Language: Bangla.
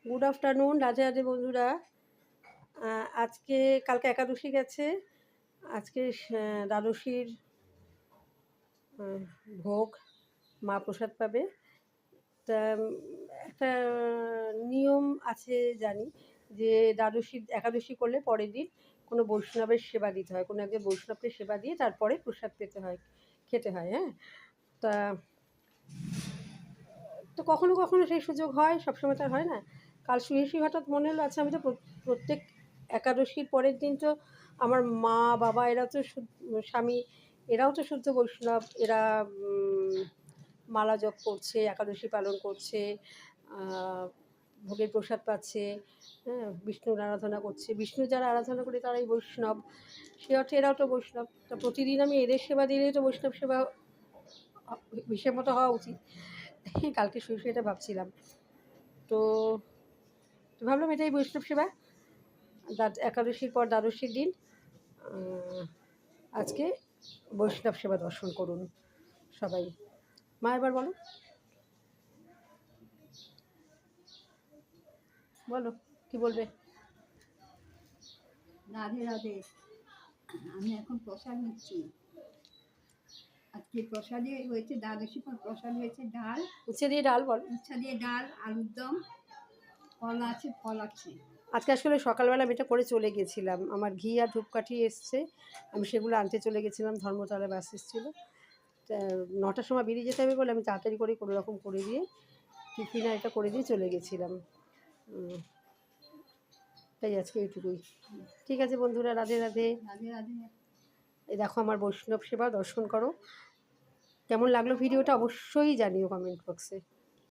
গুড আফটারনুন, রাধে রাধে বন্ধুরা। আজকে কালকে একাদশী গেছে, আজকে দ্বাদশীর ভোগ, মা প্রসাদ পাবে। তা একটা নিয়ম আছে জানি, যে একাদশী করলে পরের দিন কোনো বৈষ্ণবের সেবা দিতে হয়, কোনো একজন বৈষ্ণবকে সেবা দিয়ে তারপরে প্রসাদ খেতে হয়। হ্যাঁ, তা তো কখনো কখনো সেই সুযোগ হয়, সবসময় তার হয় না। কাল শুয়ে হঠাৎ মনে হলো, আচ্ছা আমি তো প্রত্যেক একাদশীর পরের দিন তো আমার মা বাবা এরা তো স্বামী এরাও তো শুদ্ধ বৈষ্ণব, এরা মালা জপ করছে, একাদশী পালন করছে, ভোগের প্রসাদ পাচ্ছে, হ্যাঁ, বিষ্ণুর আরাধনা করছে। বিষ্ণু যারা আরাধনা করে তারাই বৈষ্ণব, সে অর্থে এরাও তো বৈষ্ণব। তা প্রতিদিন আমি এদের সেবা দিলেই তো বৈষ্ণব সেবা হিসেব মতো হওয়া উচিত। কালকে শুয়ে এটা ভাবছিলাম, তো ভাবলাম এটাই বৈষ্ণব সেবা। একাদশীর পর দ্বাদশীর দিন আজকে বৈষ্ণব সেবা দর্শন করুন সবাই। মা এবার বলো, বলো কি বলবে। রাধে রাধে। আমি এখন প্রসাদ নিচ্ছি। আজকে প্রসাদে হয়েছে, দ্বাদশী প্রসাদ হয়েছে ডাল, উচ্ছে দিয়ে ডাল, বল। উচ্ছা দিয়ে ডাল, আলুর দম, ফল আছে, ফল আছে। আজকে আসলে সকালবেলা আমি এটা করে চলে গেছিলাম, আমার ঘি আর ধূপকাঠি এসছে, আমি সেগুলো আনতে চলে গেছিলাম, ধর্মতলা বাস এসেছিলো। তা 9টার সময় বেরিয়ে যেতে হবে বলে আমি তাড়াতাড়ি করে কোনো রকম করে দিয়ে টিফিন এটা করে দিয়ে চলে গেছিলাম। তাই আজকে এইটুকুই। ঠিক আছে বন্ধুরা, রাধে রাধে। রাধে রাধে। এই দেখো আমার বৈষ্ণব সেবা দর্শন করো। কেমন লাগলো ভিডিওটা অবশ্যই জানিও কমেন্ট বক্সে।